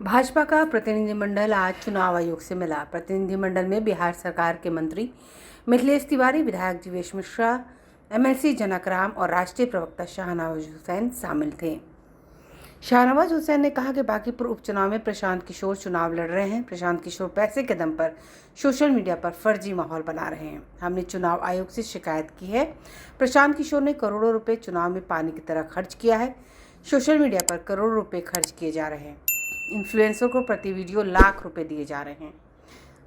भाजपा का प्रतिनिधिमंडल आज चुनाव आयोग से मिला। प्रतिनिधिमंडल में बिहार सरकार के मंत्री मिथिलेश तिवारी, विधायक जीवेश मिश्रा, एमएलसी जनक राम और राष्ट्रीय प्रवक्ता शाहनवाज हुसैन शामिल थे। शाहनवाज हुसैन ने कहा कि बांकीपुर उपचुनाव में प्रशांत किशोर चुनाव लड़ रहे हैं। प्रशांत किशोर पैसे के दम पर सोशल मीडिया पर फर्जी माहौल बना रहे हैं। हमने चुनाव आयोग से शिकायत की है। प्रशांत किशोर ने करोड़ों रुपए चुनाव में पानी की तरह खर्च किया है। सोशल मीडिया पर करोड़ों रुपए खर्च किए जा रहे हैं। इन्फ्लुएंसर को प्रति वीडियो लाख रुपए दिए जा रहे हैं।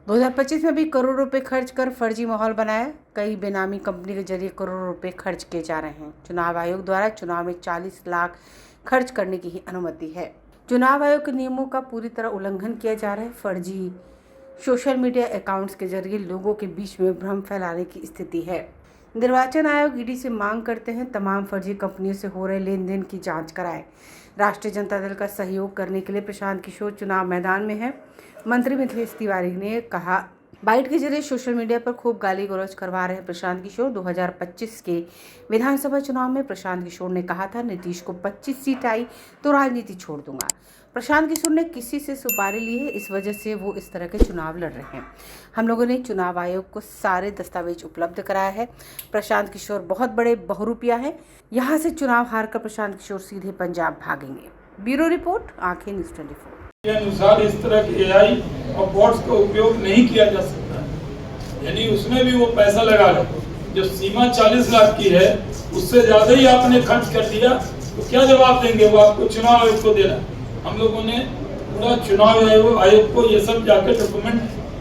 2025 में भी करोड़ों रुपए खर्च कर फर्जी माहौल बनाया। कई बेनामी कंपनी के जरिए करोड़ों रुपए खर्च किए जा रहे हैं। चुनाव आयोग द्वारा चुनाव में 40 लाख खर्च करने की ही अनुमति है। चुनाव आयोग के नियमों का पूरी तरह उल्लंघन किया जा रहा है। फर्जी सोशल मीडिया अकाउंट्स के जरिए लोगों के बीच में भ्रम फैलाने की स्थिति है। निर्वाचन आयोग ईडी से मांग करते हैं तमाम फर्जी कंपनियों से हो रहे लेन देन की जांच कराए। राष्ट्रीय जनता दल का सहयोग करने के लिए प्रशांत किशोर चुनाव मैदान में है। मंत्री मिथिलेश तिवारी ने कहा, बाइट के जरिए सोशल मीडिया पर खूब गाली गलौज करवा रहे हैं प्रशांत किशोर। 2025 के विधानसभा चुनाव में प्रशांत किशोर ने कहा था, नीतीश को 25 सीट आई तो राजनीति छोड़ दूंगा। प्रशांत किशोर ने किसी से सुपारी ली है, इस वजह से वो इस तरह के चुनाव लड़ रहे हैं। हम लोगों ने चुनाव आयोग को सारे दस्तावेज उपलब्ध कराया है। प्रशांत किशोर बहुत बड़े बहुरूपिया हैं। यहाँ से चुनाव हारकर प्रशांत किशोर सीधे पंजाब भागेंगे। ब्यूरो रिपोर्ट, आंखें न्यूज़ 24 के अनुसार इस तरह के एआई और बॉट्स का उपयोग नहीं किया जा सकता, यानी उसमें भी वो पैसा लगा रहे। जब सीमा 40 लाख की है, उससे ज्यादा ही आपने खर्च कर दिया तो क्या जवाब देंगे? वो आपको चुनाव आयोग को देना। हम लोगों ने पूरा चुनाव आयोग को ये सब जाकर डॉक्यूमेंट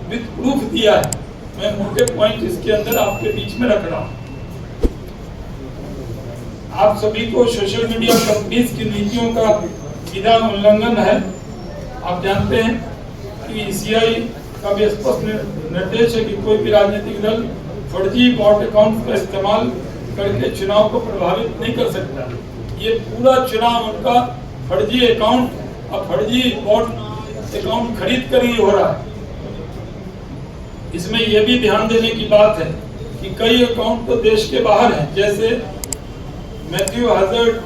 विद प्रूफ दिया है। मैं मोटे पॉइंट इसके अंदर आपके बीच में रख रहा हूँ। आप सभी को सोशल मीडिया कंपनीज की नीतियों का सीधा उल्लंघन है। आप जानते हैं कि ईसीआई का भी स्पष्ट निर्देश है कि कोई भी राजनीतिक दल फर्जी बॉट अकाउंट का इस्तेमाल करके चुनाव को प्रभावित नहीं कर सकता। ये पूरा चुनाव उनका फर्जी अकाउंट और फर्जी बॉट अकाउंट खरीद कर ही हो रहा है। इसमें यह भी ध्यान देने की बात है कि कई अकाउंट तो देश के बाहर हैं, जैसे मैथ्यू हैजर्ड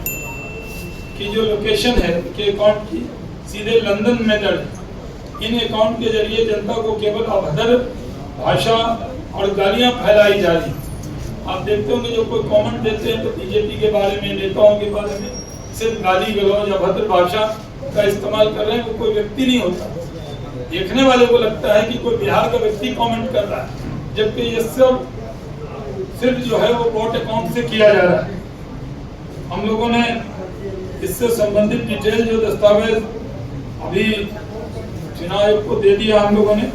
की जो लोकेशन है के अकाउंट की सीधे लंदन में दर्ज। इन अकाउंट के जरिए जनता को केवल अभद्र भाषा और गालियां फैलाई जा रही। आप देखते होंगे जो कोई कमेंट देते हैं तो बीजेपी के बारे में, नेताओं के बारे में सिर्फ गाली गलौज अभद्र भाषा का इस्तेमाल कर रहे हैं। वो कोई व्यक्ति नहीं होता। देखने वाले को लगता है कि कोई बिहार का व्यक्ति कमेंट कर रहा है, जबकि ये सब सिर्फ जो है वो बॉट अकाउंट से किया जा रहा है। हम लोगों ने इससे संबंधित डिटेल जो दस्तावेज अभी चुनाव आयोग को दे दिया। हम लोगों ने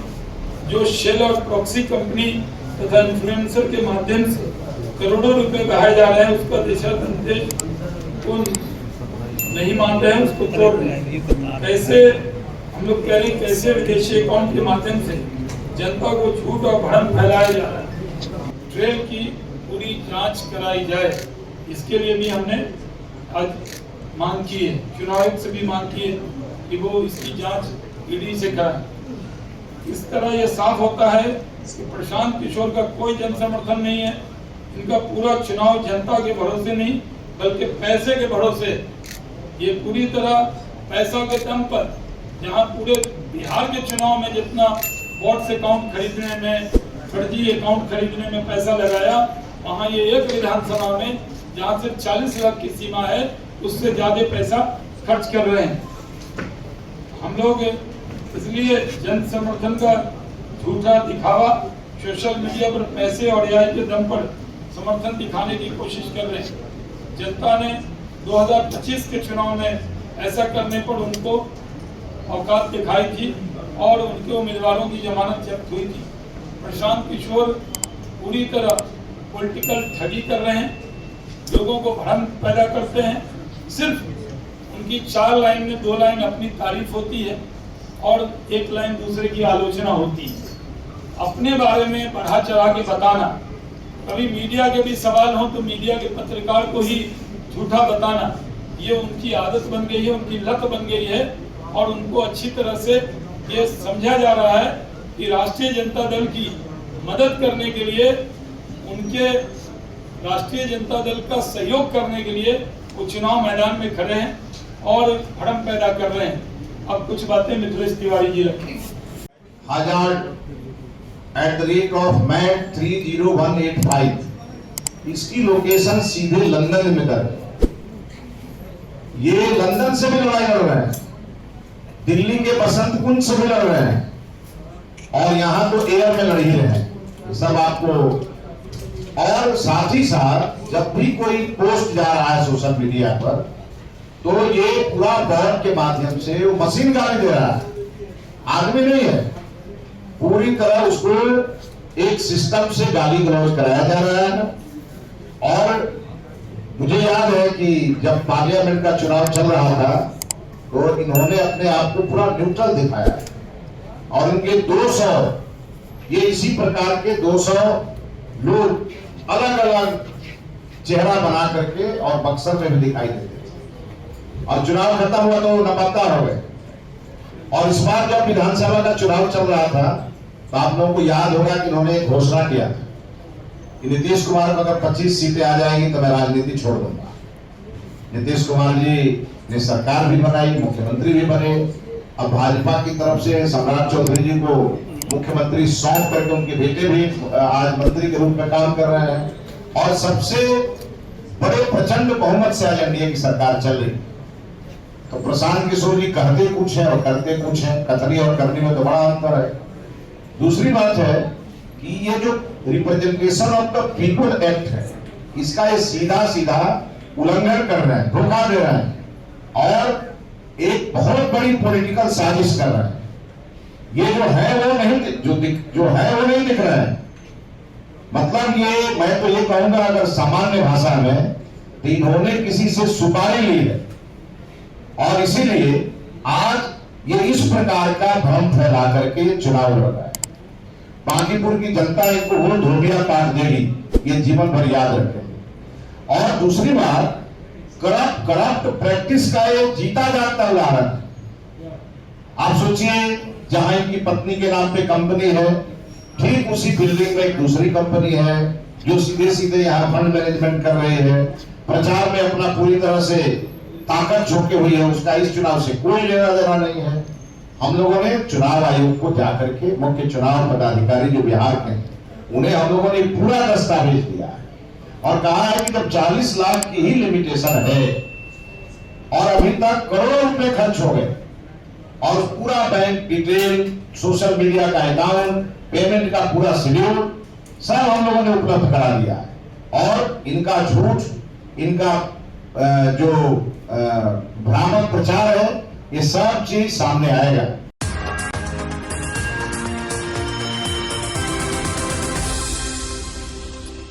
जो शेल और प्रॉक्सी कंपनी तथा इन्फ्लुएंसर के माध्यम से करोड़ों रुपए बहाए जा रहे हैं, उसका दिशा निर्देश को नहीं मान रहे हैं, उसको तोड़ रहे हैं। कैसे हम लोग कह रहे हैं, कैसे विदेशी अकाउंट के माध्यम से जनता को झूठ और भ्रम फैलाया जा रहा है। ट्रेल की पूरी जांच कराई जाए, इसके लिए भी हमने आज मांग की है। चुनाव आयोग से भी मांग की है कि वो इसकी जांच ईडी से कराए। इस तरह ये साफ होता है कि प्रशांत किशोर का कोई जन समर्थन नहीं है। इनका पूरा चुनाव जनता के भरोसे नहीं बल्कि पैसे के भरोसे। ये पूरी तरह पैसा के दम पर, जहां पूरे बिहार के चुनाव में जितना बॉट्स अकाउंट खरीदने में, फर्जी अकाउंट खरीदने में पैसा लगाया, वहां ये एक विधानसभा में जहां सिर्फ 40 लाख की सीमा है, उससे ज्यादा पैसा खर्च कर रहे हैं। हम लोग इसलिए जन समर्थन का झूठा दिखावा, सोशल मीडिया पर पैसे और एआई के दम पर समर्थन दिखाने की कोशिश कर रहे हैं। जनता ने 2025 के चुनाव में ऐसा करने पर उनको औकात दिखाई थी और उनके उम्मीदवारों की जमानत जब्त हुई थी। प्रशांत किशोर पूरी तरह पॉलिटिकल ठगी कर रहे हैं, लोगों को भ्रम पैदा करते हैं। सिर्फ उनकी 4 लाइन में 2 लाइन अपनी तारीफ होती है और 1 लाइन दूसरे की आलोचना होती है। अपने बारे में बढ़ा चढ़ा के बताना, कभी मीडिया के भी सवाल हो तो मीडिया के पत्रकार को ही झूठा बताना, ये उनकी आदत बन गई है, उनकी लत बन गई है। और उनको अच्छी तरह से ये समझा जा रहा है कि राष्ट्रीय जनता दल की मदद करने के लिए, उनके राष्ट्रीय जनता दल का सहयोग करने के लिए वो चुनाव मैदान में खड़े हैं और भ्रम पैदा कर रहे हैं। अब कुछ बातें मिथिलेश तिवारी जी रखेंगे। @MAD30185 इसकी लोकेशन सीधे लंदन में कर, ये लंदन से भी लड़ाई लड़ रहे हैं, दिल्ली के बसंत कुंज से भी लड़ रहे हैं, और यहां तो एयर में लड़ ही रहे हैं सब आपको। और साथ ही साथ जब भी कोई पोस्ट जा रहा है सोशल मीडिया पर, तो ये पूरा बॉट के माध्यम से वो मशीन गाली दे रहा है, आदमी नहीं है, पूरी तरह उसको एक सिस्टम से गाली गलौज कराया जा रहा है। और मुझे याद है कि जब पार्लियामेंट का चुनाव चल रहा था तो इन्होंने अपने आप को पूरा न्यूट्रल दिखाया, और इनके 200 ये इसी प्रकार के 200 लोग अलग अलग चेहरा बना करके और बक्सर में भी दिखाई देते थे, और चुनाव खत्म हुआ तो लापता हो गए। और इस बार जब विधानसभा का चुनाव चल रहा था तो आप लोगों को याद होगा कि इन्होंने एक घोषणा किया कि नीतीश कुमार को अगर 25 सीटें आ जाएंगी तो मैं राजनीति छोड़ दूंगा। नीतीश कुमार जी ने सरकार भी बनाई, मुख्यमंत्री भी बने। अब भाजपा की तरफ से सम्राट चौधरी जी को मुख्यमंत्री सौंप करके उनके बेटे भी आज मंत्री के रूप में काम कर रहे हैं, और सबसे बड़े प्रचंड बहुमत से आज एनडीए की सरकार चल रही। तो प्रशांत किशोर जी कहते कुछ है और करते कुछ है, कथनी और करनी में तो बड़ा अंतर है। दूसरी बात है कि ये जो representation of the people act है, इसका ये सीधा सीधा उल्लंघन कर रहे हैं, धोखा दे रहे हैं, और एक बहुत बड़ी पॉलिटिकल साजिश कर रहे हैं। ये जो है वो नहीं दिख रहा है। मतलब ये, मैं तो ये कहूंगा अगर सामान्य भाषा में, तो इन्होंने किसी से सुपारी ली है, और इसीलिए आज ये इस प्रकार का भ्रम फैला करके चुनाव लड़ रहा है। बांकीपुर की जनता इनको वो धोबिया काट देगी, ये जीवन भर याद रखेंगे। और दूसरी बात, करप्ट प्रैक्टिस का ये जीता जागता उदाहरण। आप सोचिए, जहां इनकी पत्नी के नाम पे कंपनी है, ठीक उसी बिल्डिंग में एक दूसरी कंपनी है जो सीधे सीधे यहाँ फंड मैनेजमेंट कर रही है, प्रचार में अपना पूरी तरह से ताकत झोंके हुई है, उसका इस चुनाव से कोई लेना देना नहीं है। हम लोगों ने चुनाव आयोग को जाकर के, मुख्य चुनाव पदाधिकारी जो बिहार के, उन्हें हम लोगों ने पूरा दस्तावेज दिया है और कहा है कि जब 40 लाख की ही लिमिटेशन है और अभी तक करोड़ों रुपए खर्च हो गए, और पूरा बैंक डिटेल, सोशल मीडिया का अकाउंट, पेमेंट का पूरा शेड्यूल सब हम लोगों ने उपलब्ध करा दिया है, और इनका झूठ, इनका जो भ्रामक प्रचार है, ये सब चीज सामने आएगा।